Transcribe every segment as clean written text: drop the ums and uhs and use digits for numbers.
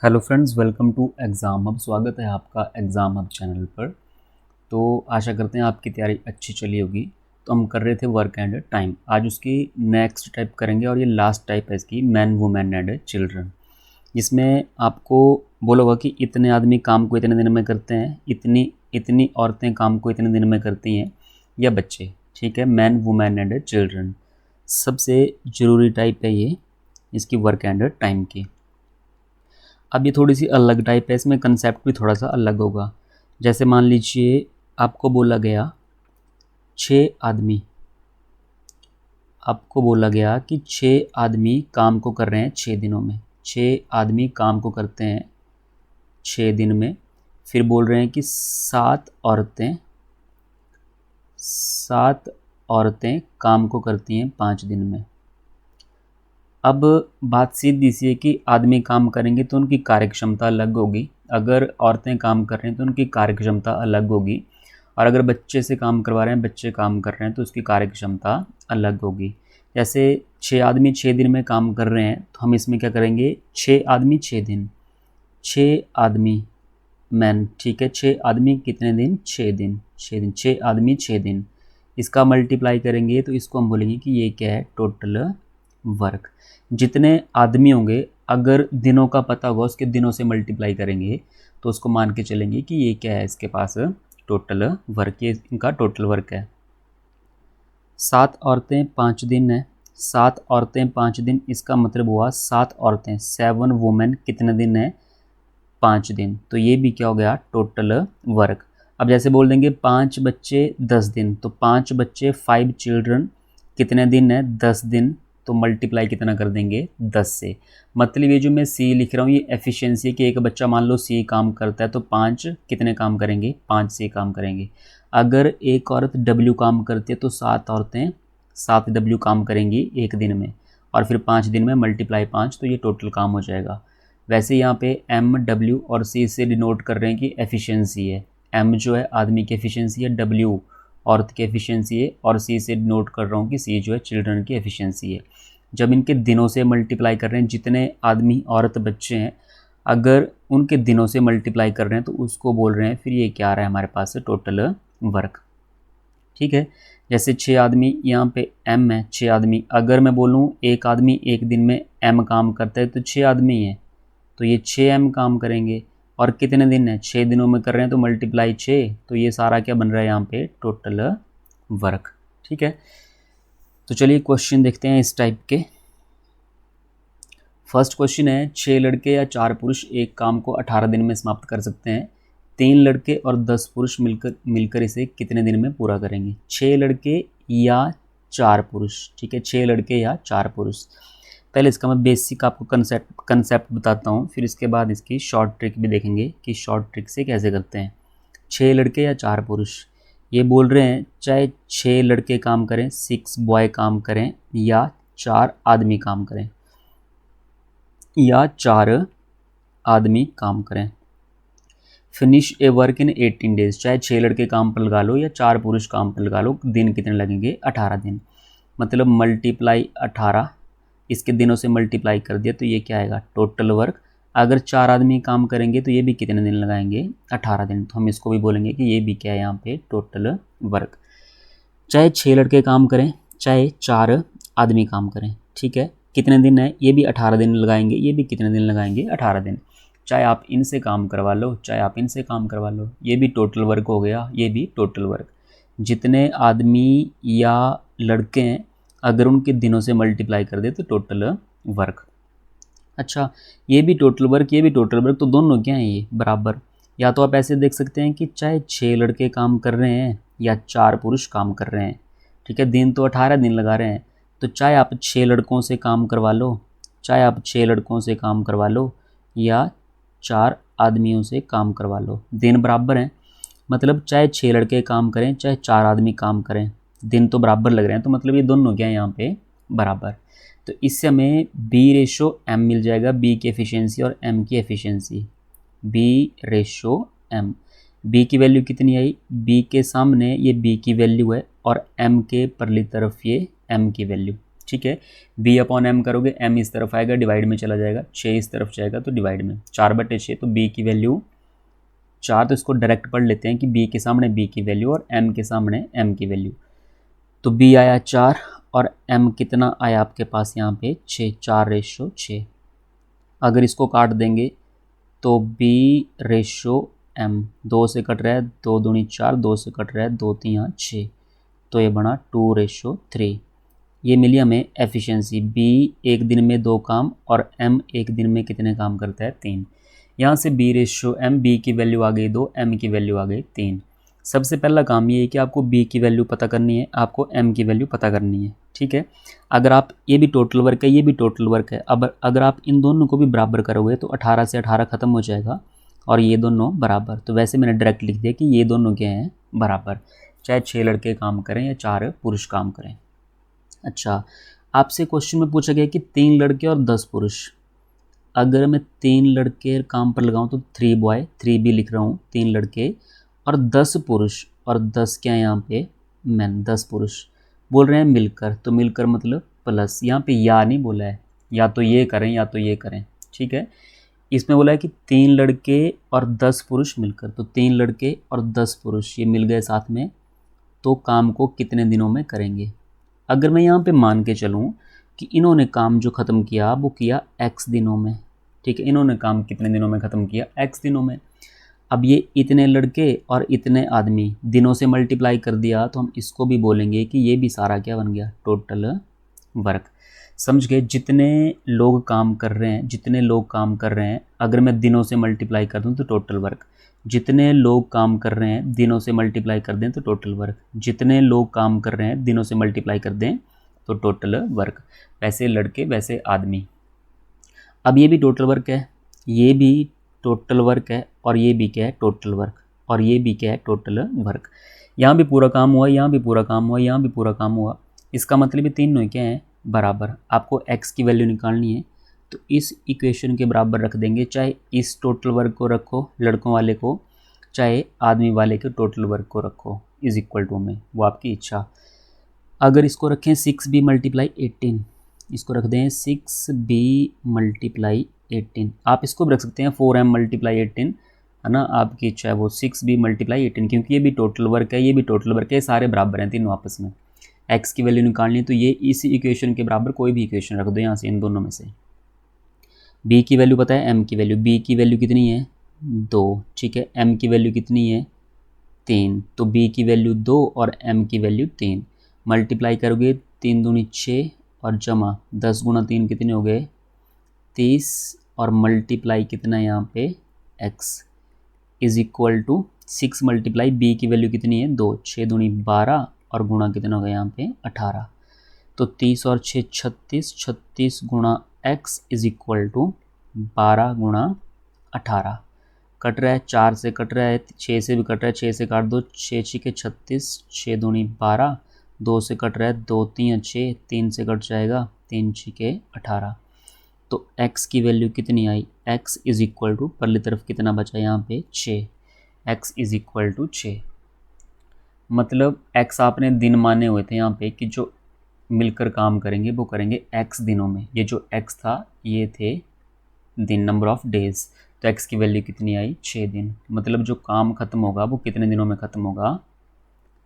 Hello friends, welcome to exam hub. स्वागत है आपका एग्ज़ाम हब चैनल पर। तो आशा करते हैं आपकी तैयारी अच्छी चली होगी। तो हम कर रहे थे वर्क एंड टाइम, आज उसकी नेक्स्ट टाइप करेंगे और ये लास्ट टाइप है इसकी, मैन वुमेन एंड चिल्ड्रन। जिसमें आपको बोला होगा कि इतने आदमी काम को इतने दिन में करते हैं, इतनी इतनी औरतें काम को इतने दिन में करती हैं, या बच्चे। ठीक है, मैन वुमेन एंड चिल्ड्रन सबसे ज़रूरी टाइप है ये इसकी वर्क एंड टाइम की। अब ये थोड़ी सी अलग टाइप है, इसमें कंसेप्ट भी थोड़ा सा अलग होगा। जैसे मान लीजिए आपको बोला गया 6 आदमी, आपको बोला गया कि 6 आदमी काम को कर रहे हैं 6 दिनों में। 6 आदमी काम को करते हैं 6 दिन में। फिर बोल रहे हैं कि 7 औरतें काम को करती हैं 5 दिन में। अब बात सीधी सी है कि आदमी काम करेंगे तो उनकी कार्यक्षमता अलग होगी, अगर औरतें काम कर रही हैं तो उनकी कार्यक्षमता अलग होगी, और अगर बच्चे से काम करवा रहे हैं, बच्चे काम कर रहे हैं तो उसकी कार्यक्षमता अलग होगी। जैसे 6 आदमी 6 दिन में काम कर रहे हैं तो हम इसमें क्या करेंगे, 6 आदमी 6 दिन, 6 आदमी मैन। ठीक है, 6 आदमी कितने दिन, 6 दिन, 6 दिन, 6 आदमी 6 दिन। इसका मल्टीप्लाई करेंगे तो इसको हम बोलेंगे कि ये क्या है, टोटल वर्क। जितने आदमी होंगे, अगर दिनों का पता होगा उसके दिनों से मल्टीप्लाई करेंगे तो उसको मान के चलेंगे कि ये क्या है, इसके पास टोटल वर्क, ये इनका टोटल वर्क है। 7 औरतें 5 दिन है, 7 औरतें 5 दिन, इसका मतलब हुआ 7 औरतें, 7 वुमेन कितने दिन है, 5 दिन। तो ये भी क्या हो गया, टोटल वर्क। अब जैसे बोल देंगे 5 बच्चे 10 दिन, तो 5 बच्चे 5 चिल्ड्रन कितने दिन है, 10 दिन। तो मल्टीप्लाई कितना कर देंगे, 10 से। मतलब ये जो मैं सी लिख रहा हूँ ये एफिशिएंसी है कि एक बच्चा मान लो सी काम करता है तो 5 कितने काम करेंगे, 5 सी काम करेंगे। अगर एक औरत डब्ल्यू काम करती है तो 7 औरतें 7 डब्ल्यू काम करेंगी एक दिन में, और फिर 5 दिन में मल्टीप्लाई 5, तो ये टोटल काम हो जाएगा। वैसे यहाँ पे एम डब्ल्यू और सी से डिनोट कर रहे हैं कि एफिशिएंसी है। एम जो है आदमी की एफिशिएंसी है, डब्ल्यू औरत की एफिशिएंसी है, और सी से नोट कर रहा हूँ कि सी जो है चिल्ड्रन की एफिशिएंसी है। जब इनके दिनों से मल्टीप्लाई कर रहे हैं, जितने आदमी औरत बच्चे हैं अगर उनके दिनों से मल्टीप्लाई कर रहे हैं तो उसको बोल रहे हैं, फिर ये क्या आ रहा है हमारे पास, टोटल वर्क। ठीक है, जैसे 6 आदमी, यहाँ पे एम है 6 आदमी। अगर मैं बोलूँ एक आदमी एक दिन में एम काम करता है तो 6 आदमी है तो ये 6 एम काम करेंगे, और कितने दिन है, 6 दिनों में कर रहे हैं तो मल्टीप्लाई 6, तो ये सारा क्या बन रहा है यहाँ पे, टोटल वर्क। ठीक है, तो चलिए क्वेश्चन देखते हैं इस टाइप के। फर्स्ट क्वेश्चन है, 6 लड़के या 4 पुरुष एक काम को 18 दिन में समाप्त कर सकते हैं। 3 लड़के और 10 पुरुष मिलकर इसे कितने दिन में पूरा करेंगे। 6 लड़के या 4 पुरुष, ठीक है, 6 लड़के या 4 पुरुष। पहले इसका मैं बेसिक आपको कंसेप्ट बताता हूँ, फिर इसके बाद इसकी शॉर्ट ट्रिक भी देखेंगे कि शॉर्ट ट्रिक से कैसे करते हैं। 6 लड़के या 4 पुरुष, ये बोल रहे हैं चाहे 6 लड़के काम करें, 6 बॉय काम करें, या 4 आदमी काम करें, या 4 आदमी काम करें। Finish a work in 18 days, चाहे 6 लड़के काम पर लगा लो या 4 पुरुष काम पर लगा लो, दिन कितने लगेंगे, 18 दिन। मतलब मल्टीप्लाई 18, इसके दिनों से मल्टीप्लाई कर दिया तो ये क्या आएगा, टोटल वर्क। अगर 4 आदमी काम करेंगे तो ये भी कितने दिन लगाएंगे, 18 दिन। तो हम इसको भी बोलेंगे कि ये भी क्या है यहाँ पे, टोटल वर्क। चाहे 6 लड़के काम करें, चाहे 4 आदमी काम करें, ठीक है, कितने दिन है, ये भी 18 दिन लगाएंगे, ये भी कितने दिन लगाएंगे, 18 दिन। चाहे आप इनसे काम करवा लो, चाहे आप इनसे काम करवा लो, ये भी टोटल वर्क हो गया, ये भी टोटल वर्क। जितने आदमी या लड़के हैं अगर उनके दिनों से मल्टीप्लाई कर दे तो टोटल वर्क। अच्छा, ये भी टोटल वर्क, ये भी टोटल वर्क, तो दोनों क्या हैं, ये बराबर। या तो आप ऐसे देख सकते हैं कि चाहे 6 लड़के काम कर रहे हैं या 4 पुरुष काम कर रहे हैं, ठीक है, दिन तो 18 दिन लगा रहे हैं, तो चाहे आप 6 लड़कों से काम करवा लो, चाहे आप 6 लड़कों से काम करवा लो, या 4 आदमियों से काम करवा लो, दिन बराबर हैं। मतलब चाहे 6 लड़के काम करें, चाहे 4 आदमी काम करें, दिन तो बराबर लग रहे हैं, तो मतलब ये दोनों क्या है यहाँ पे, बराबर। तो इससे हमें B/M मिल जाएगा, B की एफिशिएंसी और M की एफिशिएंसी। B/M, B की वैल्यू कितनी आई, B के सामने ये B की वैल्यू है और M के परली तरफ ये M की वैल्यू। ठीक है। बी अपॉन एम करोगे, एम इस तरफ आएगा, डिवाइड में चला जाएगा, 6 इस तरफ जाएगा तो डिवाइड में, 4/6। तो बी की वैल्यू 4, तो इसको डायरेक्ट पढ़ लेते हैं कि बी के सामने बी की वैल्यू और एम के सामने एम की वैल्यू। तो बी आया 4 और एम कितना आया आपके पास यहाँ पे 6, 4/6। अगर इसको काट देंगे तो बी रेशो एम, 2 से कट रहा है, 2 दूनी 4, 2 से कट रहा है, 2 3 6, तो ये बना 2/3। ये मिली हमें एफिशिएंसी। बी एक दिन में 2 काम और एम एक दिन में कितने काम करता है 3। यहाँ से बी रेशो एम, बी की वैल्यू आ गई 2, एम की वैल्यू आ गई 3। सबसे पहला काम ये है कि आपको बी की वैल्यू पता करनी है, आपको एम की वैल्यू पता करनी है, ठीक है। अगर आप, ये भी टोटल वर्क है, ये भी टोटल वर्क है, अब अगर आप इन दोनों को भी बराबर करोगे तो 18 से 18 ख़त्म हो जाएगा और ये दोनों बराबर। तो वैसे मैंने डायरेक्ट लिख दिया कि ये दोनों क्या हैं बराबर, चाहे 6 लड़के काम करें या 4 पुरुष काम करें। अच्छा, आपसे क्वेश्चन में पूछा गया कि 3 लड़के और 10 पुरुष। अगर मैं 3 लड़के काम पर लगाऊं तो 3 बॉय, 3 भी लिख रहा हूँ, 3 लड़के और 10 पुरुष, और 10 क्या है यहाँ पे मैन, 10 पुरुष बोल रहे हैं मिलकर, तो मिलकर मतलब प्लस, यहाँ पे या नहीं बोला है, या तो ये करें या तो ये करें, ठीक है। इसमें बोला है कि 3 लड़के और 10 पुरुष मिलकर, तो 3 लड़के और 10 पुरुष ये मिल गए साथ में, तो काम को कितने दिनों में करेंगे। अगर मैं यहाँ पे मान के चलूँ कि इन्होंने काम जो ख़त्म किया वो किया x दिनों में, ठीक है, इन्होंने काम कितने दिनों में ख़त्म किया x दिनों में। अब ये इतने लड़के और इतने आदमी दिनों से मल्टीप्लाई कर दिया तो हम इसको भी बोलेंगे कि ये भी सारा क्या बन गया टोटल वर्क। समझ गए, जितने लोग काम कर रहे हैं, जितने लोग काम कर रहे हैं, अगर मैं दिनों से मल्टीप्लाई कर दूं तो टोटल वर्क, जितने लोग काम कर रहे हैं दिनों से मल्टीप्लाई कर दें तो टोटल वर्क, जितने लोग काम कर रहे हैं दिनों से मल्टीप्लाई कर दें तो टोटल वर्क। वैसे लड़के वैसे आदमी। अब ये भी टोटल वर्क है, ये भी टोटल वर्क है, और ये भी क्या है टोटल वर्क, और ये भी क्या है टोटल वर्क। यहाँ भी पूरा काम हुआ, यहाँ भी पूरा काम हुआ, यहाँ भी पूरा काम हुआ। इसका मतलब ये तीनों क्या है बराबर। आपको x की वैल्यू निकालनी है तो इस इक्वेशन के बराबर रख देंगे, चाहे इस टोटल वर्क को रखो लड़कों वाले को, चाहे आदमी वाले के टोटल वर्क को रखो इज इक्वल टू में, वो आपकी इच्छा। अगर इसको रखें 6b मल्टीप्लाई 18, इसको रख दें 6b मल्टीप्लाई 18, आप इसको भी रख सकते हैं 4m मल्टीप्लाई 18, है ना, आपकी इच्छा है वो 6b मल्टीप्लाई 18, क्योंकि ये भी टोटल वर्क है, ये भी टोटल वर्क है, सारे बराबर हैं तीनों आपस में। x की वैल्यू निकालनी है तो ये इसी इक्वेशन के बराबर कोई भी इक्वेशन रख दो यहाँ से, इन दोनों में से। b की वैल्यू पता है, m की वैल्यू, b की वैल्यू कितनी है 2, ठीक है, m की वैल्यू कितनी है 3, तो b की वैल्यू 2 और m की वैल्यू 3। मल्टीप्लाई करोगे 3 दूनी 6 और जमा 10 गुना 3 कितने हो गए 30, और मल्टीप्लाई कितना है यहाँ पे x is equal to 6 multiply b की वैल्यू कितनी है 2, 6 दूनी 12 और गुणा कितना हो गया यहाँ पे 18, तो 30 और 6 36, 36 गुणा x इज इक्वल टू 12 गुणा 18। कट रहा है 4 से कट रहा है, 6 से भी कट रहा है, 6 से काट दो, 6 6 के 36, 6 दूनी 12, 2 से कट रहा है 2 3 6, 3 से कट जाएगा 3 6 के 18। तो x की वैल्यू कितनी आई, x इज इक्वल टू पहली तरफ कितना बचा यहाँ पे 6, x इज इक्वल टू 6। मतलब x आपने दिन माने हुए थे यहाँ पे कि जो मिलकर काम करेंगे वो करेंगे x दिनों में, ये जो x था ये थे दिन, नंबर ऑफ डेज, तो x की वैल्यू कितनी आई 6 दिन। मतलब जो काम ख़त्म होगा वो कितने दिनों में ख़त्म होगा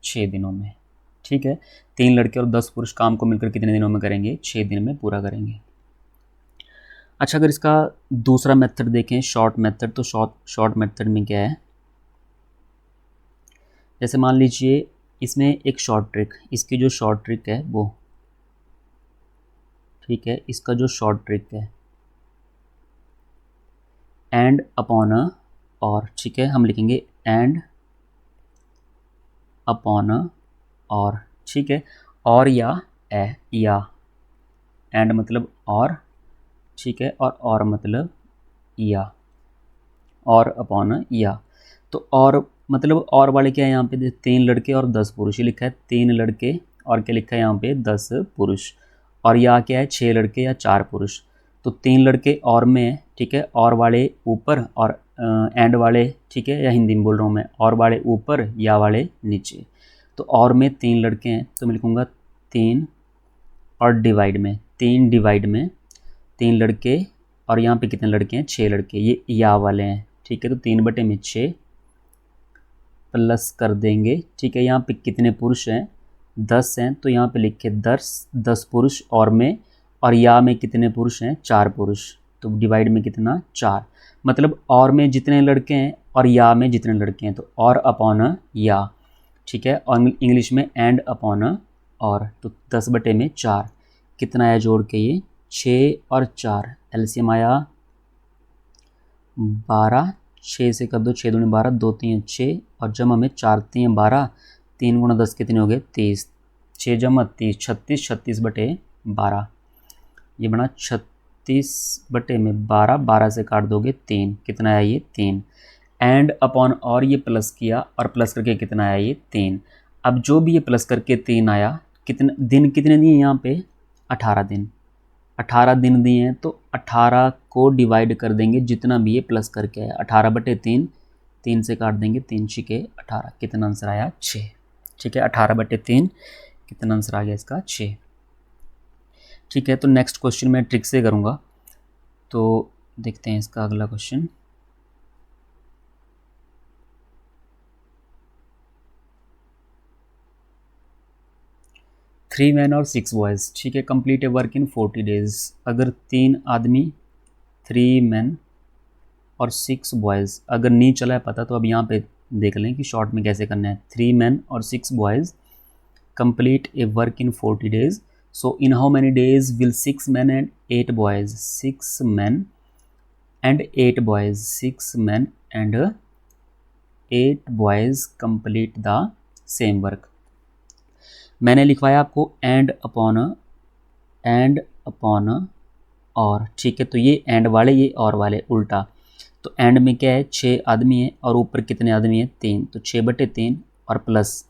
6 दिनों में, ठीक है। 3 लड़के और 10 पुरुष काम को मिलकर कितने दिनों में करेंगे 6 दिन में पूरा करेंगे। अच्छा, अगर इसका दूसरा मेथड देखें शॉर्ट मेथड, तो शॉर्ट मेथड में क्या है, जैसे मान लीजिए इसमें एक शॉर्ट ट्रिक, इसकी जो शॉर्ट ट्रिक है वो, ठीक है, इसका जो शॉर्ट ट्रिक है एंड अपॉन अ और, ठीक है, हम लिखेंगे एंड अपॉन अ और, ठीक है, और या ए, या एंड मतलब और, ठीक है, और मतलब या, और अपॉन या। तो और मतलब और वाले क्या है यहाँ पे 3 लड़के और 10 पुरुष, ये लिखा है 3 लड़के और क्या लिखा है यहाँ पे 10 पुरुष, और या क्या है 6 लड़के या 4 पुरुष। तो 3 लड़के और में है, ठीक है, और वाले ऊपर और एंड वाले, ठीक है, या हिंदी में बोल रहा हूँ मैं, और वाले ऊपर या वाले नीचे। तो और में 3 लड़के हैं तो मैं लिखूँगा 3 और डिवाइड में 3 डिवाइड में 3 लड़के और यहाँ पे कितने लड़के हैं 6 लड़के, ये या वाले हैं। ठीक है, तो 3/6 प्लस कर देंगे। ठीक है, यहाँ पे कितने पुरुष हैं 10 हैं, तो यहाँ पे लिखे 10 पुरुष और में, और या में कितने पुरुष हैं 4 पुरुष, तो डिवाइड में कितना 4, मतलब और में जितने लड़के हैं और या में जितने लड़के हैं, तो और अपॉन या। ठीक है, और इंग्लिश में एंड अपॉन और, तो 10/4 कितना आया जोड़ के, ये 6 और 4 एलसीएम आया 12, 6 से कर दो, 6 दूनी 12, 2 3 6 और जमा में 4 3 12, 3 गुणा 10 कितने हो गए 30, 6 जमा 30 36, 36/12 ये बना 36/12, 12 से काट दोगे 3, कितना आया ये 3, एंड अपॉन और ये प्लस किया और प्लस करके कितना आया ये 3। अब जो भी ये प्लस करके 3 आया, कितने दिन कितने दिए यहाँ पे 18 दिन, 18 दिन दिए हैं, तो 18 को डिवाइड कर देंगे जितना भी ये प्लस करके आया, 18/3, 3 से काट देंगे 3 छिके 18, कितना आंसर आया 6। ठीक है, 18/3 कितना आंसर आ गया इसका 6। ठीक है, तो नेक्स्ट क्वेश्चन मैं ट्रिक से करूँगा, तो देखते हैं इसका अगला क्वेश्चन। थ्री मैन और 6 बॉयज़, ठीक है, कंप्लीट ए वर्क इन 40 डेज। अगर 3 आदमी 3 मैन और 6 बॉयज़, अगर नहीं चला है पता तो अब यहाँ पे देख लें कि शॉर्ट में कैसे करना है। 3 मैन और 6 boys complete A work in 40 days, so in how many days will 6 man and 8 boys, 6 man and 8 boys, 6 man and 8 boys complete the same work. मैंने लिखवाया आपको एंड अपॉन और, ठीक है, तो ये एंड वाले ये और वाले उल्टा, तो एंड में क्या है 6 आदमी है और ऊपर कितने आदमी है 3, तो 6/3 और प्लस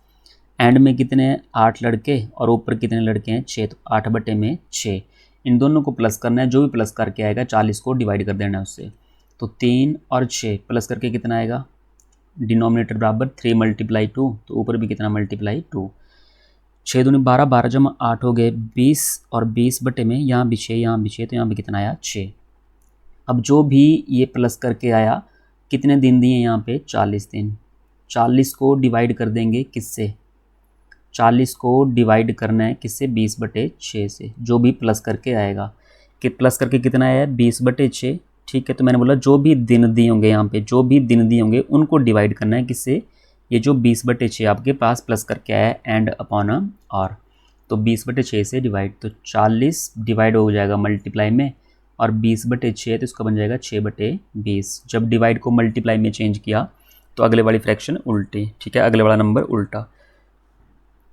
एंड में कितने हैं 8 लड़के और ऊपर कितने लड़के हैं 6, तो 8/6, इन दोनों को प्लस करना है, जो भी प्लस करके आएगा 40 को डिवाइड कर देना है उससे, तो 3 और 6 प्लस करके कितना आएगा, डिनोमिनेटर बराबर 3 × 2, तो ऊपर भी कितना ×2, 6 दूनी 12, 12 जमा 8 हो गए 20, और 20 में यहाँ भी 6 यहाँ भी 6, तो यहाँ पे कितना आया 6। अब जो भी ये प्लस करके आया, कितने दिन दिए यहाँ पे 40 दिन, 40 को डिवाइड कर देंगे किससे, 40 को डिवाइड करना है किससे 20/6 से, जो भी प्लस करके आएगा, कि प्लस करके कितना आया 20/6। ठीक है, तो मैंने बोला जो भी दिन दिए होंगे यहाँ पे, जो भी दिन दिए होंगे उनको डिवाइड करना है किससे, ये जो 20/6 आपके पास प्लस करके आया है एंड अपॉन और, तो 20/6 से डिवाइड, तो 40 डिवाइड हो जाएगा मल्टीप्लाई में, और 20/6 तो इसका बन जाएगा 6/20। जब डिवाइड को मल्टीप्लाई में चेंज किया तो अगले वाली फ्रैक्शन उल्टी, ठीक है, अगले वाला नंबर उल्टा,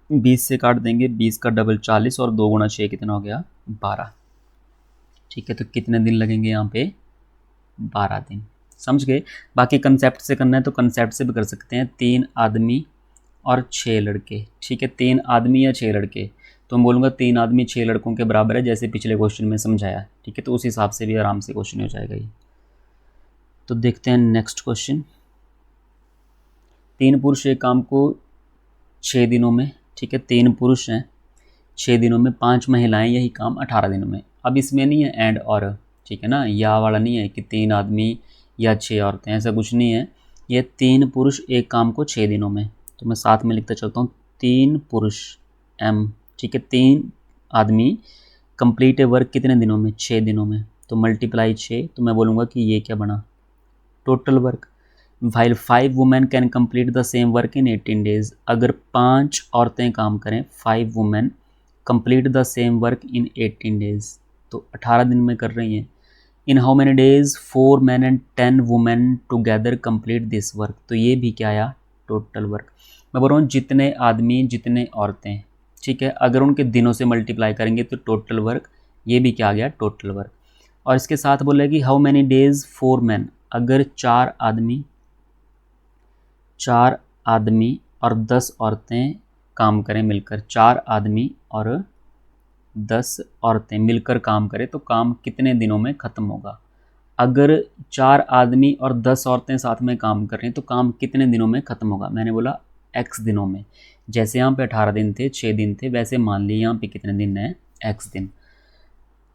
20 से काट देंगे, 20 का डबल 40 और 2 × 6 कितना हो गया 12। ठीक है, तो कितने दिन लगेंगे यहाँ पे 12 दिन, समझ गए। बाकी कंसेप्ट से करना है तो कंसेप्ट से भी कर सकते हैं, 3 आदमी और 6 लड़के, ठीक है, 3 आदमी या 6 लड़के, तो मैं बोलूँगा 3 आदमी 6 लड़कों के बराबर है, जैसे पिछले क्वेश्चन में समझाया। ठीक है, तो उस हिसाब से भी आराम से क्वेश्चन हो जाएगा ये। तो देखते हैं नेक्स्ट क्वेश्चन। 3 पुरुष एक काम को 6 दिनों में, ठीक है, 3 पुरुष हैं 6 दिनों में, 5 महिलाएं यही काम 18 दिनों में। अब इसमें नहीं है एंड और, ठीक है ना, या वाला नहीं है कि 3 आदमी या 6 औरतें, ऐसा कुछ नहीं है, ये 3 पुरुष एक काम को 6 दिनों में, तो मैं साथ में लिखता चलता हूँ 3 पुरुष एम, ठीक है, 3 आदमी कंप्लीट ए वर्क कितने दिनों में 6 दिनों में, तो मल्टीप्लाई 6, तो मैं बोलूँगा कि ये क्या बना total work. While 5 women can complete the same work in 18 days, अगर 5 औरतें काम करें, 5 women complete the same work in 18 days, तो 18 दिन में कर रही हैं। In how many days 4 man and 10 women together complete this work, तो ये भी क्या आया टोटल वर्क। मैं बोल रहा हूँ जितने आदमी जितने औरतें, ठीक है, अगर उनके दिनों से मल्टीप्लाई करेंगे तो टोटल वर्क, ये भी क्या आ गया टोटल वर्क। और इसके साथ बोले कि हाउ मैनी डेज 4 मैन, अगर 4 आदमी और 10 औरतें काम करें मिलकर, 4 आदमी और 10 औरतें मिलकर काम करें तो काम कितने दिनों में ख़त्म होगा। अगर 4 आदमी और 10 औरतें साथ में काम कर रही हैं तो काम कितने दिनों में ख़त्म होगा, मैंने बोला x दिनों में। जैसे यहाँ पे 18 दिन थे, 6 दिन थे, वैसे मान ली यहाँ पे कितने दिन हैं x दिन।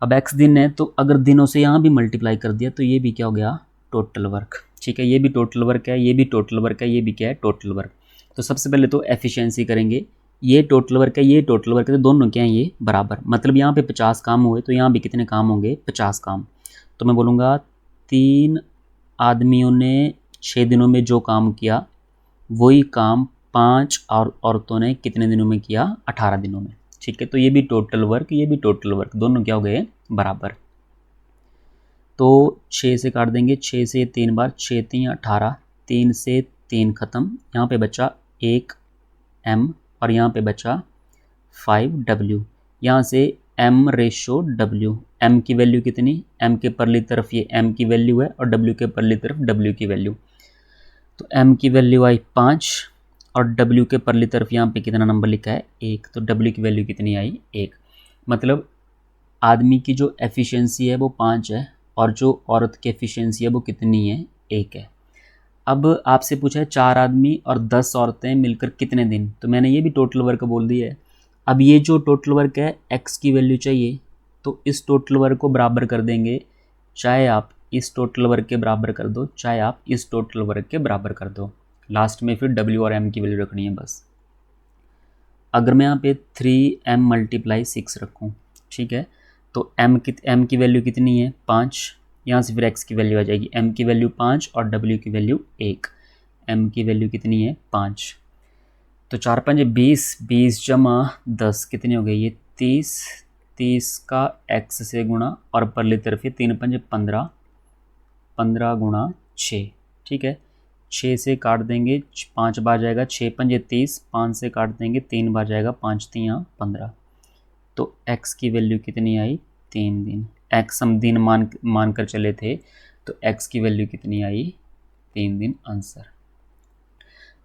अब x दिन है तो अगर दिनों से यहाँ भी मल्टीप्लाई कर दिया तो ये भी क्या हो गया, टोटल वर्क। ठीक है, ये भी टोटल वर्क है, ये भी टोटल वर्क है, ये भी क्या है, टोटल वर्क। तो सबसे पहले तो एफिशिएंसी करेंगे, ये टोटल वर्क है, ये टोटल वर्क है, तो दोनों क्या हैं, ये बराबर। मतलब यहाँ पे 50 काम हुए तो यहाँ भी कितने काम होंगे, 50 काम। तो मैं बोलूँगा 3 आदमियों ने 6 दिनों में जो काम किया वही काम 5 और औरतों ने कितने दिनों में किया, 18 दिनों में। ठीक है, तो ये भी टोटल वर्क, ये भी टोटल वर्क, दोनों क्या हो गए, बराबर। तो 6 से काट देंगे, 6 से 3 बार, 6 3 18, 3 से 3 ख़त्म, यहाँ पे बचा 1 m और यहाँ पे बचा 5 w। यहाँ से m/w, m की वैल्यू कितनी, m के परली तरफ ये m की वैल्यू है और w के परली तरफ w की वैल्यू। तो m की वैल्यू आई 5 और w के परली तरफ यहाँ पे कितना नंबर लिखा है, 1, तो w की वैल्यू कितनी आई, 1। मतलब आदमी की जो एफिशिएंसी है वो 5 है और जो औरत की एफिशिएंसी है वो कितनी है, 1 है। अब आपसे पूछा है 4 आदमी और 10 औरतें मिलकर कितने दिन, तो मैंने ये भी टोटल वर्क बोल दिया है। अब ये जो टोटल वर्क है x की वैल्यू चाहिए, तो इस टोटल वर्क को बराबर कर देंगे, चाहे आप इस टोटल वर्क के बराबर कर दो, चाहे आप इस टोटल वर्क के बराबर कर दो। लास्ट में फिर w और m की वैल्यू रखनी है बस। अगर मैं यहाँ पे 3m × 6 रखूँ, ठीक है, तो m की वैल्यू कितनी है, 5। यहाँ से फिर x की वैल्यू आ जाएगी, m की वैल्यू 5 और w की वैल्यू 1। m की वैल्यू कितनी है, 5। तो 4 5 20, 20 जमा 10 कितनी हो गई, ये 30, 30 का x से गुणा और परली तरफ ये 3 5 15, 15 गुणा 6। ठीक है, 6 से काट देंगे, 5 बार जाएगा, 6 5 30, 5 से काट देंगे, 3 बार जाएगा, 5 3 15। तो x की वैल्यू कितनी आई, 3 दिन। x हम दिन मान कर चले थे, तो x की वैल्यू कितनी आई, 3 दिन आंसर।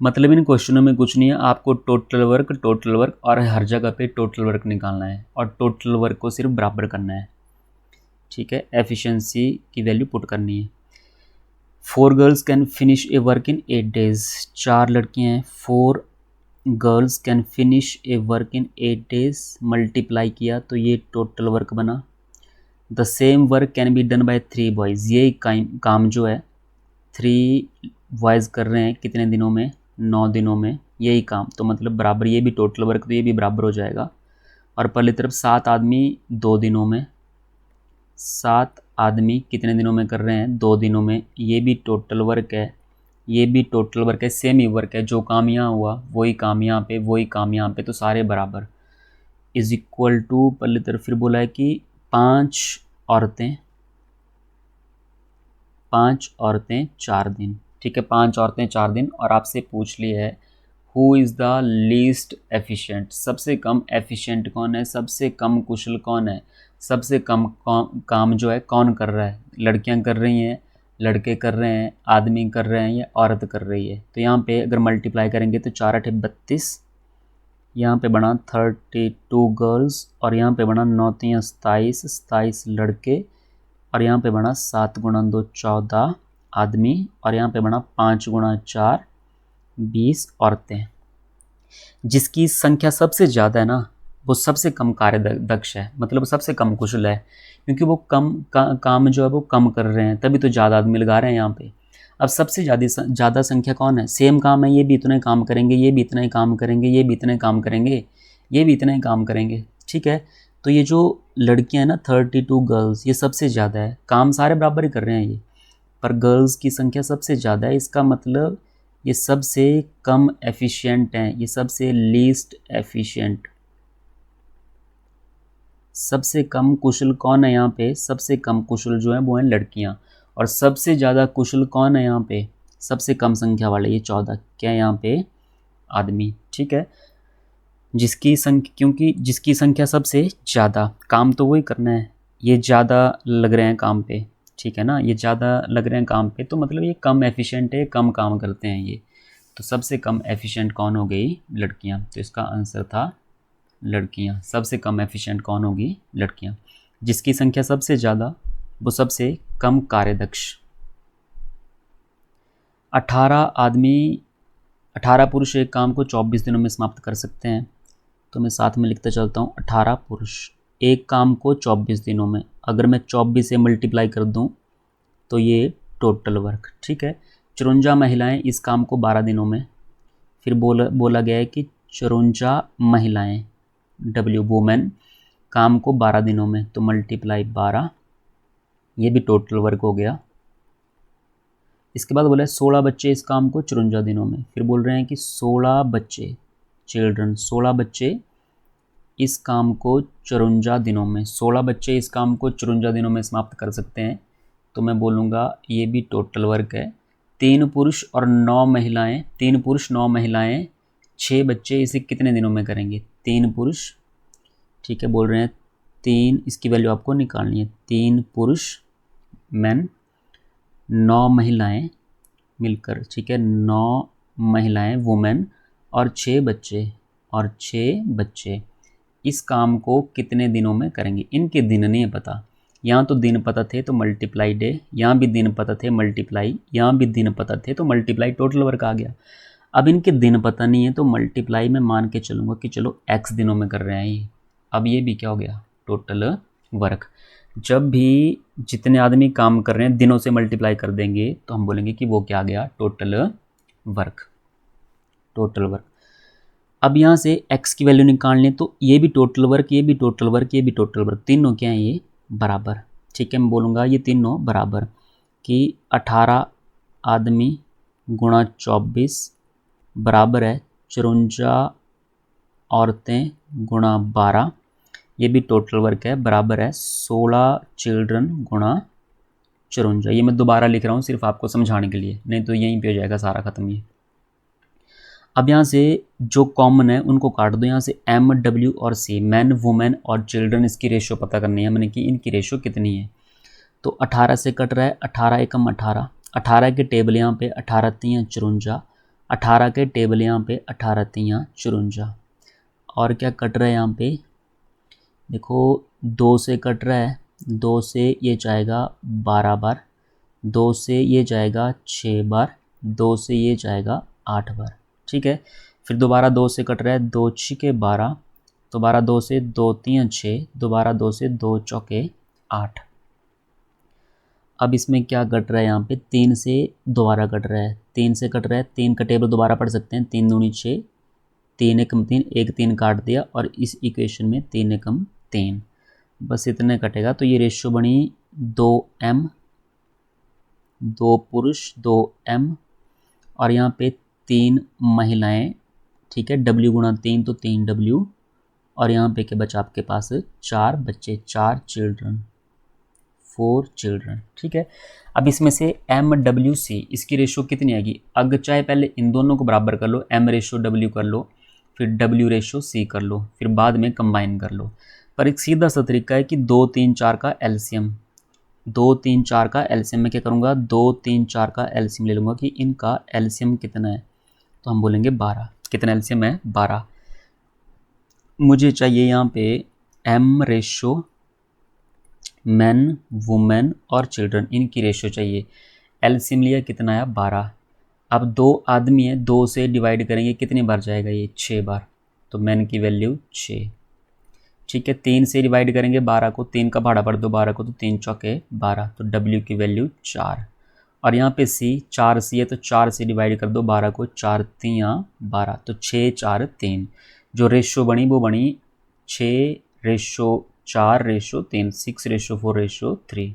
मतलब इन क्वेश्चनों में कुछ नहीं है, आपको टोटल वर्क और हर जगह पे टोटल वर्क निकालना है और टोटल वर्क को सिर्फ बराबर करना है। ठीक है, एफिशिएंसी की वैल्यू पुट करनी है। 4 girls can finish a work in 8 days. 4 लड़कियाँ हैं, 4 girls can finish a work in 8 days, multiply किया तो ये टोटल वर्क बना। The same work can be done by 3 boys, ये काम जो है 3 बॉयज़ कर रहे हैं कितने दिनों में, 9 दिनों में यही काम। तो मतलब बराबर, ये भी टोटल वर्क, तो ये भी बराबर हो जाएगा। और पहले तरफ 7 आदमी 2 दिनों में, 7 आदमी कितने दिनों में कर रहे हैं, 2 दिनों में, ये भी टोटल वर्क है, ये भी टोटल वर्क है, सेम ही वर्क है। जो काम यहाँ हुआ वही काम यहाँ पे, वही काम यहाँ पे, तो सारे बराबर। इज इक्वल टू, पहले तरफ फिर बोला है कि 5 औरतें 4 दिन। ठीक है, 5 औरतें 4 दिन। और आपसे पूछ लिया है who is the least efficient, सबसे कम एफिशिएंट कौन है, सबसे कम कुशल कौन है, सबसे कम काम जो है कौन कर रहा है, लड़कियां कर रही हैं, लड़के कर रहे हैं, आदमी कर रहे हैं या औरत कर रही है। तो यहाँ पे अगर मल्टीप्लाई करेंगे तो 4 8 32, यहाँ पे बना 32 गर्ल्स और यहाँ पे बना 9 3 27, 27 लड़के और यहाँ पे बना 7 × 2 14 आदमी और यहाँ पे बना 5 × 4 20 औरतें। जिसकी संख्या सबसे ज़्यादा है ना वो सबसे कम कार्यदक्ष है, मतलब सबसे कम कुशल है, क्योंकि वो काम जो है वो कम कर रहे हैं, तभी तो ज़्यादा आदमी लगा रहे हैं यहाँ पे। अब सबसे ज़्यादा संख्या कौन है, सेम काम है, ये भी इतना ही काम करेंगे, ये भी इतना ही काम करेंगे, ये भी इतना ही काम करेंगे, ये भी इतना ही काम करेंगे। ठीक है, तो ये जो लड़कियाँ हैं ना 32 गर्ल्स, ये सबसे ज़्यादा है, काम सारे बराबर ही कर रहे हैं ये, पर गर्ल्स की संख्या सबसे ज़्यादा है। इसका मतलब ये सबसे कम एफिशिएंट हैं, ये सबसे लीस्ट एफिशिएंट, सबसे कम कुशल कौन है यहाँ पे, सबसे कम कुशल जो है वो हैं लड़कियाँ। और सबसे ज़्यादा कुशल कौन है यहाँ पे, सबसे कम संख्या वाले, ये 14 क्या है यहाँ पे, आदमी। ठीक है, जिसकी संख्या, क्योंकि जिसकी संख्या सबसे ज़्यादा, काम तो वही करना है, ये ज़्यादा लग रहे हैं काम पे, ठीक है ना, ये ज़्यादा लग रहे हैं काम पे, तो मतलब ये कम एफिशिएंट है, कम काम करते हैं ये। तो सबसे कम एफिशिएंट कौन हो गई, लड़कियां। तो इसका आंसर था लड़कियां। सबसे कम एफिशिएंट कौन होगी, लड़कियां। जिसकी संख्या सबसे ज़्यादा वो सबसे कम कार्यदक्ष। 18 पुरुष एक काम को 24 दिनों में समाप्त कर सकते हैं। तो मैं साथ में लिखते चलता हूँ, 18 पुरुष एक काम को 24 दिनों में, अगर मैं 24 से मल्टीप्लाई कर दूं तो ये टोटल वर्क, ठीक है। 54 महिलाएं इस काम को 12 दिनों में, फिर बोला गया है कि 54 महिलाएं वुमेन काम को 12 दिनों में, तो मल्टीप्लाई 12, ये भी टोटल वर्क हो गया। इसके बाद बोला है 16 बच्चे इस काम को 54 दिनों में, फिर बोल रहे हैं कि 16 बच्चे चिल्ड्रन, 16 बच्चे इस काम को 54 दिनों में, 16 बच्चे इस काम को 54 दिनों में समाप्त कर सकते हैं, तो मैं बोलूँगा ये भी टोटल वर्क है। 3 पुरुष और 9 महिलाएं, 3 पुरुष 9 महिलाएं 6 बच्चे इसे कितने दिनों में करेंगे? 3 पुरुष, ठीक है, बोल रहे हैं 3, इसकी वैल्यू आपको निकालनी है। 3 पुरुष मैन, 9 महिलाएं मिलकर, ठीक है, 9 महिलाएं वुमेन और 6 बच्चे इस काम को कितने दिनों में करेंगे? इनके दिन नहीं है पता, यहाँ तो दिन पता थे तो मल्टीप्लाई डे, यहाँ भी दिन पता थे मल्टीप्लाई, यहाँ भी दिन पता थे तो मल्टीप्लाई टोटल वर्क आ गया। अब इनके दिन पता नहीं है तो मल्टीप्लाई में मान के चलूँगा कि चलो x दिनों में कर रहे हैं ये, अब ये भी क्या हो गया? Total work. जब भी जितने आदमी काम कर रहे हैं दिनों से मल्टीप्लाई कर देंगे तो हम बोलेंगे कि वो क्या आ गया? Total work, total work. अब यहाँ से x की वैल्यू निकालनी है तो ये भी टोटल वर्क, ये भी टोटल वर्क, ये भी टोटल वर्क, तीनों क्या हैं? ये बराबर, ठीक है। मैं बोलूँगा ये तीनों बराबर कि 18 आदमी गुणा 24 बराबर है 54 औरतें गुणा 12, ये भी टोटल वर्क है, बराबर है 16 चिल्ड्रन गुणा 54। ये मैं दोबारा लिख रहा हूँ सिर्फ आपको समझाने के लिए, नहीं तो यहीं पे हो जाएगा सारा खत्म ये। अब यहाँ से जो कॉमन है उनको काट दो, यहाँ से M, W और C, मैन वुमेन और चिल्ड्रन, इसकी रेशो पता करनी है मैंने कि इनकी रेशो कितनी है। तो 18 से कट रहा है 18 एकम 18, 18 के टेबल यहाँ पे 18 तियाँ 54, 18 के टेबल यहाँ पे 18 तियाँ 54, और क्या कट रहा है यहाँ पे? देखो 2 से कट रहा है, 2 से ये जाएगा 12 बार, 2 से ये जाएगा 6 बार, 2 से ये जाएगा 8 बार, ठीक है। फिर दोबारा 2 से कट रहा है, 2 छिके 12, दोबारा 2 से 2 तियाँ 6, दोबारा 2 से 2 चौके 8। अब इसमें क्या कट रहा है? यहाँ पे 3 से दोबारा कट रहा है, 3 से कट रहा है, 3 का टेबल दोबारा पढ़ सकते हैं, 3 दूनी 6, 3 एकम 3, एक 3 काट दिया और इस इक्वेशन में 3 एकम 3, बस इतने कटेगा। तो ये रेशियो बनी 2m, 2 पुरुष 2m, और यहाँ पे 3 महिलाएं, ठीक है, W गुणा 3 तो 3W, और यहाँ पे क्या बचा आपके पास? 4 बच्चे, 4 चिल्ड्रन, 4 चिल्ड्रन, ठीक है। अब इसमें से MWC इसकी रेशो कितनी आएगी? अगर चाहे पहले इन दोनों को बराबर कर लो, M रेशो W कर लो, फिर W रेशो C कर लो, फिर बाद में कंबाइन कर लो। पर एक सीधा सा तरीका है कि 2, 3, 4 का एलसीएम, 2, 3, 4 का एलसीएम में क्या करूँगा? 2, 3, 4 का एलसीएम ले लूँगा कि इनका एलसीएम कितना है, तो हम बोलेंगे 12। कितना एलसीएम है? 12। मुझे चाहिए यहाँ पे M रेशो मैन वुमेन और चिल्ड्रन, इनकी रेशो चाहिए। एलसीएम लिया, कितना आया? 12। अब 2 आदमी है, 2 से डिवाइड करेंगे कितनी बार जाएगा ये? 6 बार, तो मैन की वैल्यू 6, ठीक है। 3 से डिवाइड करेंगे 12 को, 3 का भाड़ा पड़ दो 12 को, तो 3 चौके 12, तो W की वैल्यू 4। और यहाँ पे C, 4C है तो 4 से डिवाइड कर दो 12 को, 4 तियाँ 12, तो 6, 4, 3। जो रेशो बनी वो बनी 6 ratio 4 ratio 3, 6 ratio 4 ratio 3।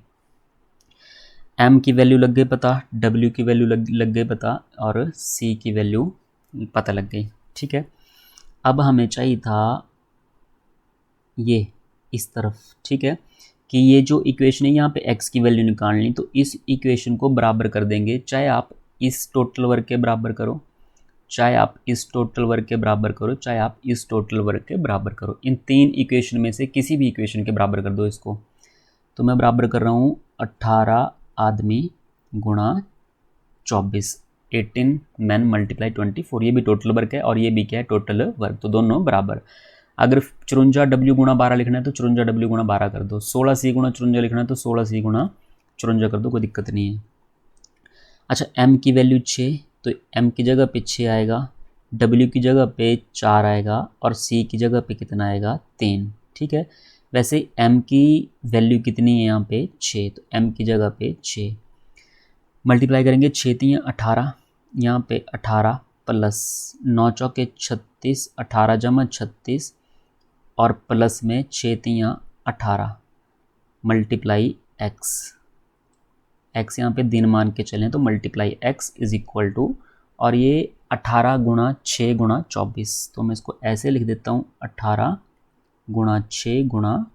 M की वैल्यू लग गई पता, W की वैल्यू लग गई पता, और C की वैल्यू पता लग गई, ठीक है। अब हमें चाहिए था ये इस तरफ, ठीक है, कि ये जो इक्वेशन है यहाँ पे x की वैल्यू निकालनी, तो इस इक्वेशन को बराबर कर देंगे, चाहे आप इस टोटल वर्क के बराबर करो, चाहे आप इस टोटल वर्क के बराबर करो, चाहे आप इस टोटल वर्क के बराबर करो। इन 3 इक्वेशन में से किसी भी इक्वेशन के बराबर कर दो इसको। तो मैं बराबर कर रहा हूँ 18 आदमी गुणा 24, 18 मैन मल्टीप्लाई 24, ये भी टोटल वर्क है और ये भी क्या है? टोटल वर्क, तो दोनों बराबर। अगर 54 W गुणा 12 लिखना है तो 54 W गुणा 12 कर दो, 16 C गुणा 54 लिखना है तो 16 C गुणा 54 कर दो, कोई दिक्कत नहीं है। अच्छा, M की वैल्यू 6, तो M की जगह पे 6 आएगा, W की जगह पे 4 आएगा, और C की जगह पे कितना आएगा? 3, ठीक है। वैसे m की वैल्यू कितनी है यहाँ पे 6, तो m की जगह पे 6 मल्टीप्लाई करेंगे। 6 3 18, यहाँ पे 18 प्लस 9 चौके 36, 18 जमा 36 और प्लस में 6 3 18 मल्टीप्लाई x। x यहाँ पे दिन मान के चलें तो multiply x is equal to, और ये 18 गुणा 6 गुणा 24, तो मैं इसको ऐसे लिख देता हूँ 18 गुणा 6 गुणा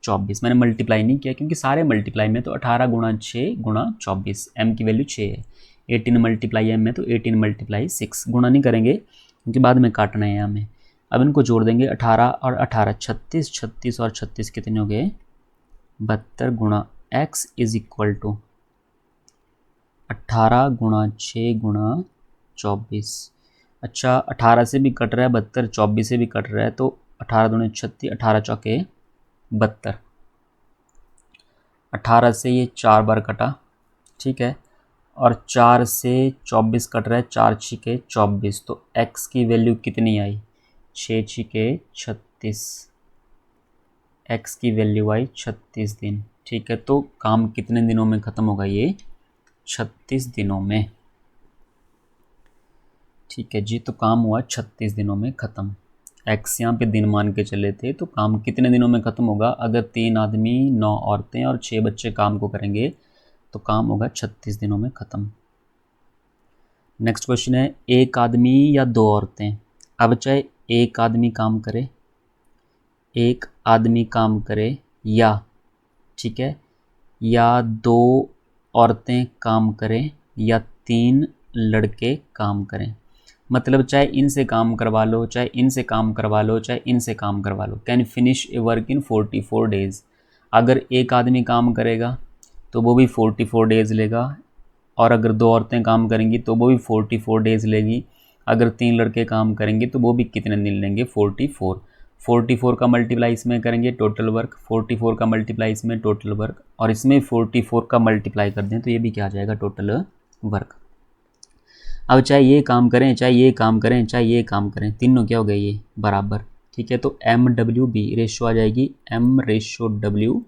24। मैंने मल्टीप्लाई नहीं किया क्योंकि सारे मल्टीप्लाई में, तो 18 गुणा 6 गुणा 24, m की वैल्यू 6 है। 18 मल्टीप्लाई m है तो 18 मल्टीप्लाई 6, गुणा नहीं करेंगे क्योंकि बाद में काटना है हमें। अब इनको जोड़ देंगे 18 और 18 36, 36 और 36 कितने हो गए 72 गुणा x इज इक्वल टू 18 गुणा 6 गुणा 24। अच्छा 18 से भी कट रहा है 72, 24 से भी कट रहा है, तो 18 दूनी 36, 18 चौके 72, 18 से ये 4 बार कटा, ठीक है, और 4 से 24 कट रहा है, 4 छिके 24, तो x की वैल्यू कितनी आई 6 छिके 36, x की वैल्यू आई 36 दिन। ठीक है, तो काम कितने दिनों में ख़त्म होगा ये 36 दिनों में। ठीक है जी, तो काम हुआ 36 दिनों में ख़त्म। x यहाँ पे दिन मान के चले थे, तो काम कितने दिनों में ख़त्म होगा, अगर 3 आदमी 9 औरतें और 6 बच्चे काम को करेंगे तो काम होगा 36 दिनों में ख़त्म। नेक्स्ट क्वेश्चन है एक आदमी या 2 औरतें। अब चाहे एक आदमी काम करे, एक आदमी काम करे या, ठीक है, या 2 औरतें काम करें या 3 लड़के काम करें। मतलब चाहे इनसे काम करवा लो, चाहे इनसे काम करवा लो, चाहे इनसे काम करवा लो, can finish a work in 44 days. अगर एक आदमी काम करेगा तो वो भी 44 डेज़ लेगा, और अगर 2 औरतें काम करेंगी तो वो भी 44 डेज़ लेगी। अगर 3 लड़के काम करेंगे तो वो भी कितने दिन लेंगे 44। 44 का मल्टीप्लाई इसमें करेंगे टोटल वर्क, 44 का मल्टीप्लाई इसमें टोटल वर्क, और इसमें 44 का मल्टीप्लाई कर दें तो ये भी क्या आ जाएगा टोटल वर्क। अब चाहे ये काम करें, चाहे ये काम करें, चाहे ये काम करें, तीनों क्या हो गए ये बराबर। ठीक है, तो MW/B रेशो आ जाएगी M/W/B।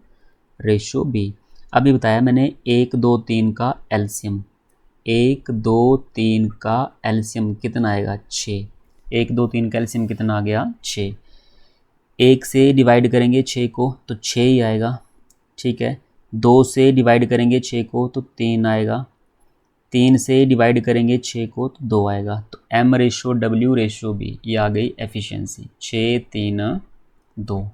अभी बताया मैंने 1 2 3 का एलसीएम, 1 2 3 का एलसीएम कितना आएगा 6। 1 2 3 का एलसीएम कितना आ गया 6। 1 से डिवाइड करेंगे 6 को तो 6 ही आएगा। ठीक है, 2 से डिवाइड करेंगे 6 को तो 3 आएगा, 3 से डिवाइड करेंगे 6 को तो 2 आएगा। तो M/W/B ये आ गई एफिशिएंसी 6 3 2।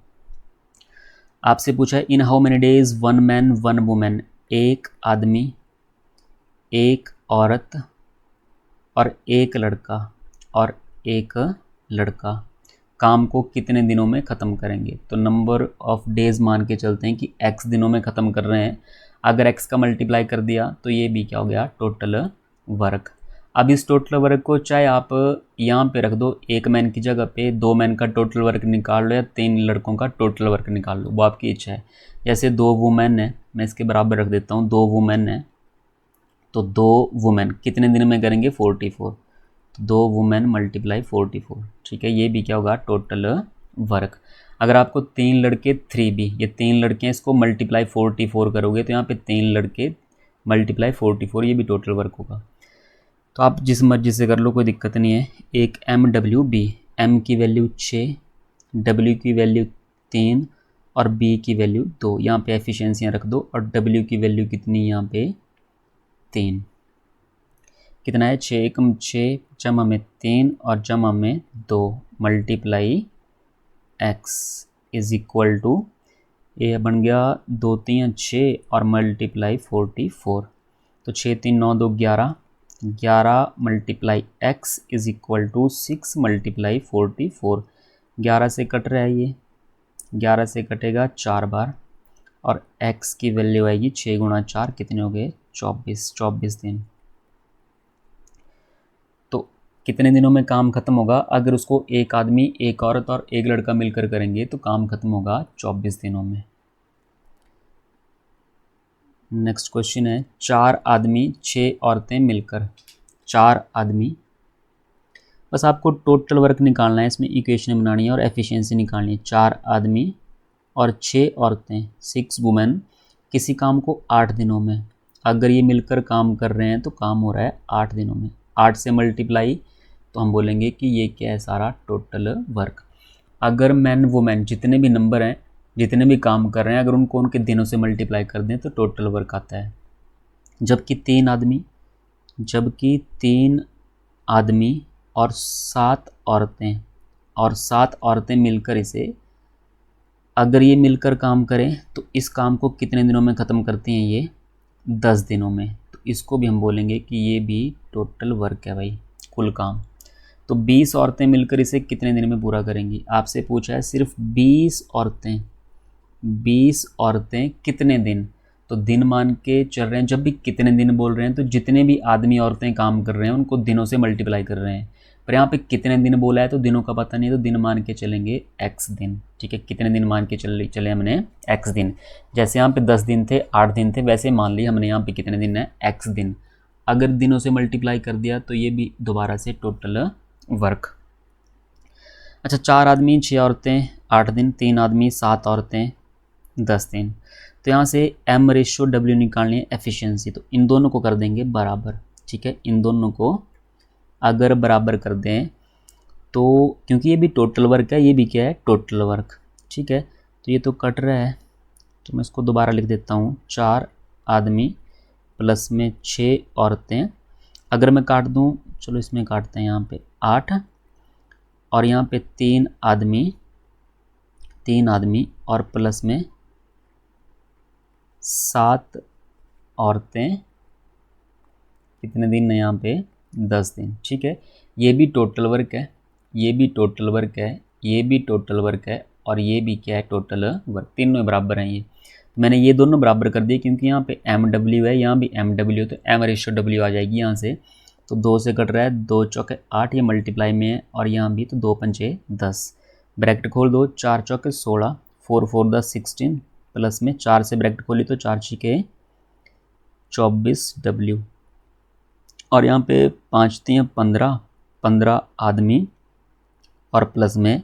आपसे पूछा है in how many days 1 man 1 women, एक आदमी, एक औरत और एक लड़का और एक लड़का काम को कितने दिनों में ख़त्म करेंगे। तो नंबर ऑफ डेज मान के चलते हैं कि x दिनों में ख़त्म कर रहे हैं। अगर x का मल्टीप्लाई कर दिया तो ये भी क्या हो गया टोटल वर्क। अब इस टोटल वर्क को चाहे आप यहाँ पे रख दो, एक मैन की जगह पे 2 मैन का टोटल वर्क निकाल लो या 3 लड़कों का टोटल वर्क निकाल लो, वो आपकी इच्छा है। जैसे 2 वुमेन है, मैं इसके बराबर रख देता हूँ, 2 वुमेन है तो 2 वुमेन कितने दिन में करेंगे 44, तो 2 वुमेन मल्टीप्लाई 44। ठीक है, ये भी क्या होगा टोटल वर्क। अगर आपको 3 लड़के 3B, ये 3 लड़के हैं, इसको मल्टीप्लाई 44 करोगे तो यहाँ पे 3 लड़के मल्टीप्लाई 44, ये भी टोटल वर्क होगा। तो आप जिस मर्जी से कर लो, कोई दिक्कत नहीं है। एक MW/B, M की वैल्यू 6, W की वैल्यू 3 और B की वैल्यू 2, यहाँ पे एफिशिएंसियाँ रख दो, और W की वैल्यू कितनी यहाँ पे 3, कितना है 6 एकम 6 जमा में 3 और जमा में 2 multiply x is equal to, ये बन गया 2 3 6 और मल्टीप्लाई 44, तो 6 3 9 2 11, 11 multiply x is equal to 6 multiply 44। 11 से कट रहा है, ये 11 से कटेगा 4 बार, और x की वैल्यू आएगी 6 गुणा 4 कितने हो गए 24, 24 दिन। तो कितने दिनों में काम खत्म होगा, अगर उसको एक आदमी, एक औरत और एक लड़का मिलकर करेंगे तो काम खत्म होगा 24 दिनों में। नेक्स्ट क्वेश्चन है 4 आदमी 6 औरतें मिलकर, 4 आदमी, बस आपको टोटल वर्क निकालना है, इसमें इक्वेशन बनानी है और एफिशिएंसी निकालनी है। 4 आदमी और 6 औरतें 6 वुमेन किसी काम को 8 दिनों में, अगर ये मिलकर काम कर रहे हैं तो काम हो रहा है 8 दिनों में, 8 से मल्टीप्लाई तो हम बोलेंगे कि ये क्या है, सारा टोटल वर्क। अगर मैन वुमेन जितने भी नंबर हैं, जितने भी काम कर रहे हैं, अगर उनको उनके दिनों से मल्टीप्लाई कर दें तो टोटल वर्क आता है। जबकि 3 आदमी और 7 औरतें मिलकर इसे, अगर ये मिलकर काम करें तो इस काम को कितने दिनों में ख़त्म करती हैं, ये 10 दिनों में। तो इसको भी हम बोलेंगे कि ये भी टोटल वर्क है भाई, कुल काम। तो 20 औरतें मिलकर इसे कितने दिन में पूरा करेंगी, आपसे पूछा है सिर्फ 20 औरतें कितने दिन, तो दिन मान के चल रहे हैं। जब भी कितने दिन बोल रहे हैं तो जितने भी आदमी औरतें काम कर रहे हैं उनको दिनों से मल्टीप्लाई कर रहे हैं, पर यहाँ पे कितने दिन बोला है तो दिनों का पता नहीं है, तो दिन मान के चलेंगे x दिन। ठीक है, कितने दिन मान के चले हमने x दिन। जैसे यहाँ पे 10 दिन थे, 8 दिन थे, वैसे मान लिया हमने यहाँ पे कितने दिन है, x दिन। अगर दिनों से मल्टीप्लाई कर दिया तो ये भी दोबारा से टोटल वर्क। अच्छा, 4 आदमी 6 औरतें 8 दिन, 3 आदमी 7 औरतें 10 दिन। तो यहाँ से M/W निकालनी है एफिशिएंसी, तो इन दोनों को कर देंगे बराबर। ठीक है, इन दोनों को अगर बराबर कर दें तो, क्योंकि ये भी टोटल वर्क है, ये भी क्या है, टोटल वर्क। ठीक है, तो ये तो कट रहा है, तो मैं इसको दोबारा लिख देता हूँ, 4 आदमी प्लस में 6 औरतें। अगर मैं काट दूँ, चलो इसमें काटते हैं, यहाँ पे 8 और यहाँ पे 3 आदमी और प्लस में 7 औरतें, कितने दिन है यहाँ पे, 10 दिन। ठीक है, ये भी टोटल वर्क है, ये भी टोटल वर्क है, ये भी टोटल वर्क है, और ये भी क्या है, टोटल वर्क। तीनों बराबर हैं। ये मैंने ये दोनों बराबर कर दिए क्योंकि यहाँ पे MW है, यहाँ भी MW, तो M/W आ जाएगी यहाँ से। तो 2 से कट रहा है, 2 चौके 8, ये मल्टीप्लाई में है, और यहाँ भी तो 2 पंचे 10, ब्रैकेट खोल दो, 4 चौके 16, 4 4 10 16, प्लस में 4 से ब्रैकेट खोली तो 4 छिके 24W, और यहाँ पे 5 3 15 आदमी और प्लस में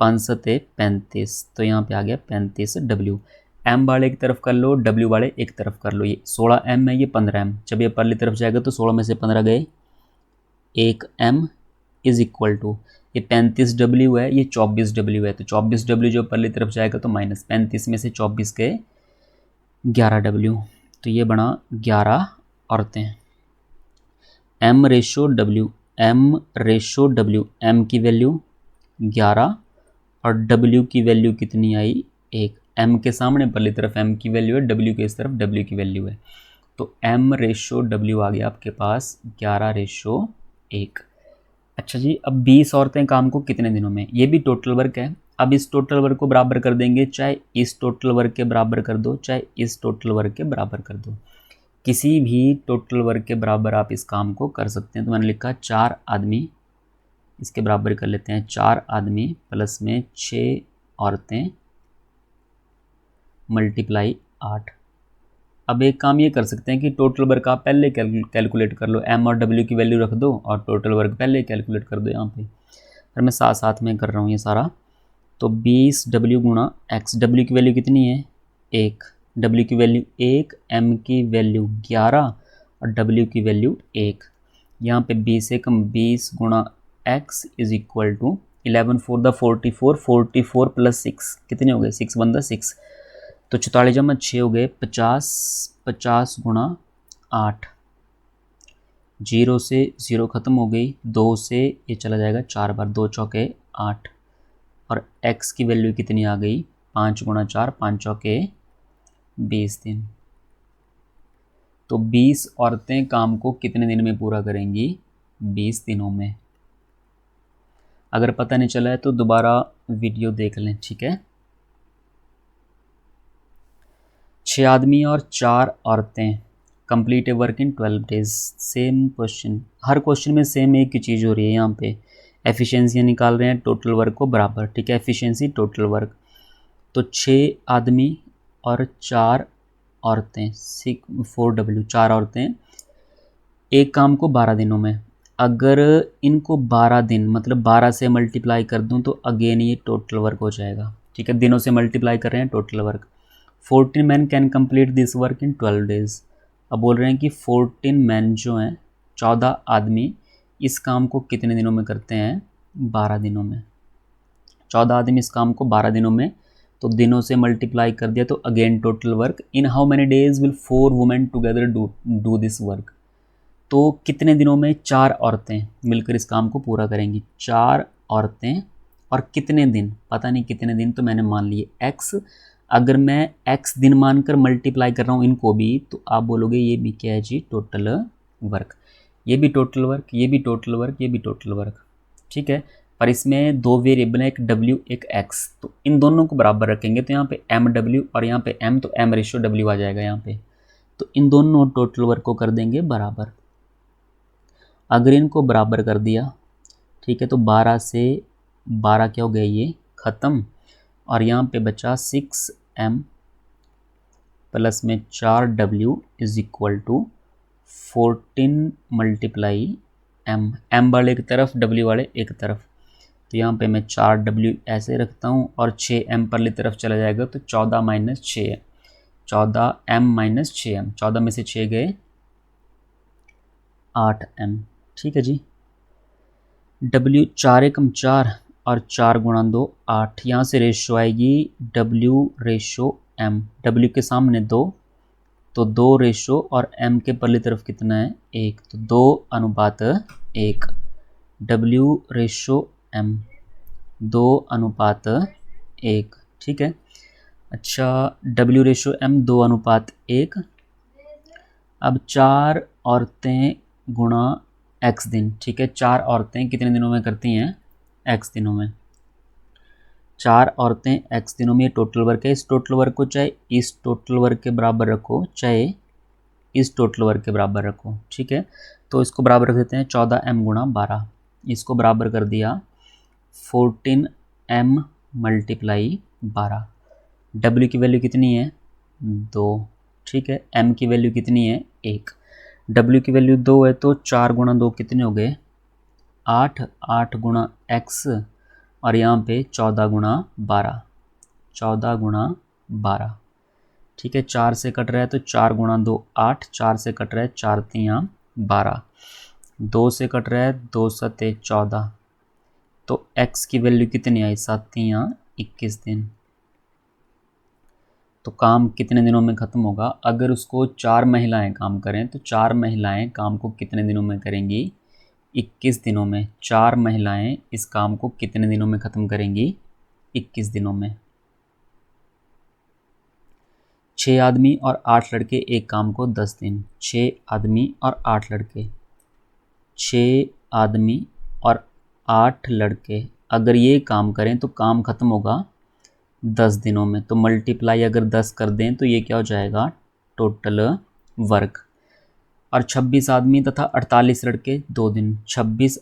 5 7 35, तो यहाँ पे आ गया 35W। M वाले एक तरफ कर लो, W वाले एक तरफ कर लो। ये 16M है, ये 15M। जब ये परली तरफ जाएगा तो 16 में से 15 गए, 1M इज इक्वल टू, ये 35W है, ये 24W है, तो 24W जो परली तरफ जाएगा तो माइनस 35 में से 24 गए 11W, तो ये बना 11 औरतें। M/W, M की वैल्यू 11 और W की वैल्यू कितनी आई, 1। M के सामने परली तरफ M की वैल्यू है, W के इस तरफ W की वैल्यू है, तो M/W आ गया आपके पास 11/1। अच्छा जी, अब 20 औरतें काम को कितने दिनों में, ये भी टोटल वर्क है। अब इस टोटल वर्क को बराबर कर देंगे, चाहे इस टोटल वर्क के बराबर कर दो, चाहे इस टोटल वर्क के बराबर कर दो, किसी भी टोटल वर्क के बराबर आप इस काम को कर सकते हैं। तो मैंने लिखा 4 आदमी, इसके बराबर कर लेते हैं, 4 आदमी प्लस में 6 औरतें मल्टीप्लाई 8। अब एक काम ये कर सकते हैं कि टोटल वर्क आप पहले कैलकुलेट कर लो, M और W की वैल्यू रख दो और टोटल वर्क पहले कैलकुलेट कर दो यहाँ पे। पर मैं साथ साथ में कर रहा हूँ ये सारा। तो 20W गुणा X, W की वैल्यू कितनी है, 1, W की वैल्यू 1, M की वैल्यू 11 और W की वैल्यू 1। यहाँ पे 20 से कम 20 गुणा X is equal to 11 4 the 44, 44 plus 6 कितने हो गए, 6 1 द 6, तो 44 जमा 6 हो गए 50, 50 गुणा 8, 0 से 0 ख़त्म हो गई, 2 से ये चला जाएगा 4 बार, 2 चौके 8, और x की वैल्यू कितनी आ गई, 5 गुणा 4, 5 चौके 20 दिन। तो 20 औरतें काम को कितने दिन में पूरा करेंगी, 20 दिनों में। अगर पता नहीं चला है तो दोबारा वीडियो देख लें। ठीक है, 6 आदमी और 4 औरतें कंप्लीट ए वर्क इन 12 डेज। सेम क्वेश्चन, हर क्वेश्चन में सेम एक ही चीज़ हो रही है। यहाँ पे एफिशिएंसी निकाल रहे हैं टोटल वर्क को बराबर। ठीक है, एफिशिएंसी टोटल वर्क, तो 6 आदमी और 4 औरतें 4W, 4 औरतें एक काम को 12 दिनों में। अगर इनको 12 दिन मतलब 12 से मल्टीप्लाई कर दूं तो अगेन ये टोटल वर्क हो जाएगा। ठीक है, दिनों से मल्टीप्लाई कर रहे हैं total work. 14 man can complete this work in 12 days. अब बोल रहे हैं कि 14 मैन जो हैं, 14 आदमी इस काम को कितने दिनों में करते हैं? 12 दिनों में। 14 आदमी इस काम को 12 दिनों में, तो दिनों से मल्टीप्लाई कर दिया, तो again total work in how many days will 4 women together do this work. तो कितने दिनों में 4 औरतें मिलकर इस काम को पूरा करेंगी? 4 औरतें, और कितने दिन पता नहीं कितने दिन, तो मैंने मान लिए x। अगर मैं x दिन मानकर मल्टीप्लाई कर रहा हूँ इनको भी, तो आप बोलोगे ये भी क्या है जी? Total work. ये भी टोटल वर्क, ये भी टोटल वर्क, ये भी टोटल वर्क, ठीक है। पर इसमें दो वेरिएबल है, एक w एक x, तो इन दोनों को बराबर रखेंगे, तो यहाँ पे mw और यहाँ पे m, तो m/w आ जाएगा यहाँ पे। तो इन दोनों टोटल वर्क को कर देंगे बराबर। अगर इनको बराबर कर दिया, ठीक है, तो 12 से 12 क्या हो गया? ये ख़त्म। और यहाँ पे बचा 6m प्लस में 4w is equal to 14 multiply m वाले एक तरफ, w वाले एक तरफ। तो यहाँ पे मैं 4w ऐसे रखता हूँ, और 6m परली तरफ चला जाएगा, तो 14 माइनस 6, 14m माइनस 6m, 14 में से 6 गए 8m, ठीक है जी। w 4 एकम 4 और 4 गुणा 2 8, यहाँ से रेशो आएगी w/m, w के सामने 2, तो 2 रेशो, और m के परली तरफ कितना है? 1, तो 2:1, w/m 2:1, ठीक है। अच्छा, w/m 2:1। अब 4 औरतें गुणा x दिन, ठीक है। 4 औरतें कितने दिनों में करती हैं? x दिनों में। 4 औरतें x दिनों में, ये टोटल वर्क है। इस टोटल वर्क को चाहे इस टोटल वर्क के बराबर रखो, चाहे इस टोटल वर्क के बराबर रखो, ठीक है। तो इसको बराबर रख देते हैं 14m गुणा 12, इसको बराबर कर दिया 14m मल्टीप्लाई 12। w की वैल्यू कितनी है? 2, ठीक है। m की वैल्यू कितनी है? 1। w की वैल्यू 2 है, तो 4 गुणा 2 कितने हो गए? 8, 8 गुणा x, और यहाँ पे 14 गुणा 12, 14 गुणा 12, ठीक है। 4 से कट रहा है, तो 4 गुणा 2 8, 4 से कट रहा है, 4 3 12, 2 से कट रहा है, 2 7 14, तो x की वैल्यू कितनी आई? 7 3 21 दिन। तो काम कितने दिनों में ख़त्म होगा? अगर उसको 4 महिलाएं काम करें, तो 4 महिलाएं काम को कितने दिनों में करेंगी? 21 दिनों में। 4 महिलाएं इस काम को कितने दिनों में ख़त्म करेंगी? 21 दिनों में। 6 आदमी और 8 लड़के एक काम को 10 दिन। 6 आदमी और 8 लड़के, 6 आदमी और 8 लड़के अगर ये काम करें, तो काम ख़त्म होगा 10 दिनों में। तो मल्टीप्लाई अगर 10 कर दें, तो ये क्या हो जाएगा? Total work. और 26 आदमी तथा 48 लड़के 2 दिन। 26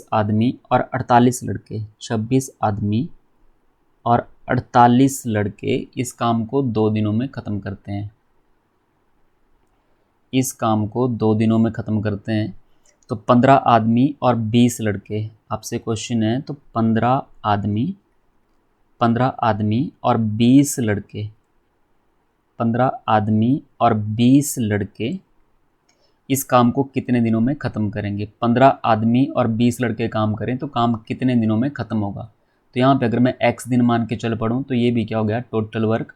आदमी और 48 लड़के, 26 आदमी और 48 लड़के इस काम को 2 दिनों में ख़त्म करते हैं। इस काम को 2 दिनों में ख़त्म करते हैं। तो 15 आदमी और 20 लड़के, आपसे क्वेश्चन है, तो 15 आदमी और 20 लड़के, 15 आदमी और 20 लड़के इस काम को कितने दिनों में ख़त्म करेंगे? 15 आदमी और 20 लड़के काम करें, तो काम कितने दिनों में ख़त्म होगा? तो यहाँ पे अगर मैं x दिन मान के चल पड़ूँ, तो ये भी क्या हो गया? टोटल वर्क,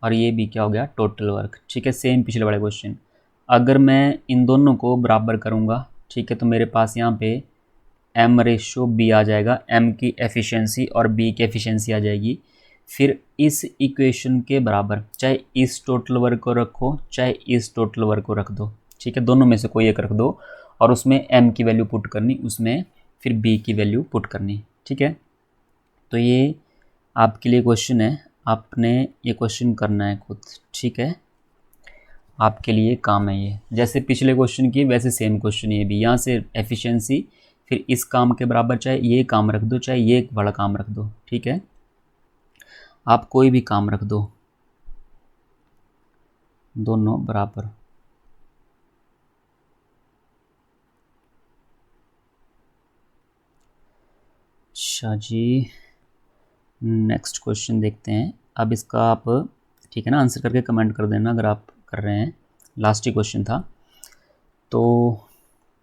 और ये भी क्या हो गया? टोटल वर्क, ठीक है। सेम पिछले वाले क्वेश्चन। अगर मैं इन दोनों को बराबर करूँगा, ठीक है, तो मेरे पास यहाँ पे m/b आ जाएगा, m की एफिशिएंसी और b की एफिशिएंसी आ जाएगी। फिर इस इक्वेशन के बराबर चाहे इस टोटल वर्क को रखो, चाहे इस टोटल वर्क को रख दो, ठीक है। दोनों में से कोई एक रख दो, और उसमें m की वैल्यू पुट करनी, उसमें फिर b की वैल्यू पुट करनी, ठीक है। तो ये आपके लिए क्वेश्चन है, आपने ये क्वेश्चन करना है खुद, ठीक है। आपके लिए काम है ये। जैसे पिछले क्वेश्चन की, वैसे सेम क्वेश्चन ये भी। यहाँ से एफिशिएंसी, फिर इस काम के बराबर चाहे ये काम रख दो, चाहे ये बड़ा काम रख दो, ठीक है। आप कोई भी काम रख दो, दोनों बराबर। अच्छा जी, नेक्स्ट क्वेश्चन देखते हैं। अब इसका आप ठीक है ना आंसर करके कमेंट कर देना अगर आप कर रहे हैं। लास्ट ही क्वेश्चन था, तो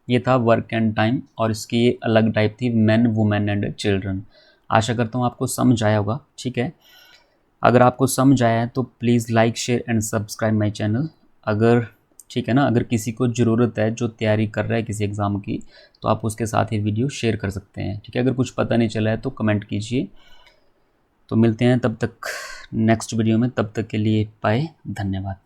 ये था वर्क एंड टाइम और इसकी अलग टाइप थी मैन वुमेन एंड चिल्ड्रन। आशा करता हूँ आपको समझ आया होगा। ठीक है, अगर आपको समझ आया है तो please like share and subscribe my channel. अगर ठीक है ना, अगर किसी को ज़रूरत है जो तैयारी कर रहा है किसी एग्ज़ाम की, तो आप उसके साथ ये वीडियो शेयर कर सकते हैं। ठीक है, अगर कुछ पता नहीं चला है तो कमेंट कीजिए। तो मिलते हैं तब तक नेक्स्ट वीडियो में, तब तक के लिए बाय, धन्यवाद।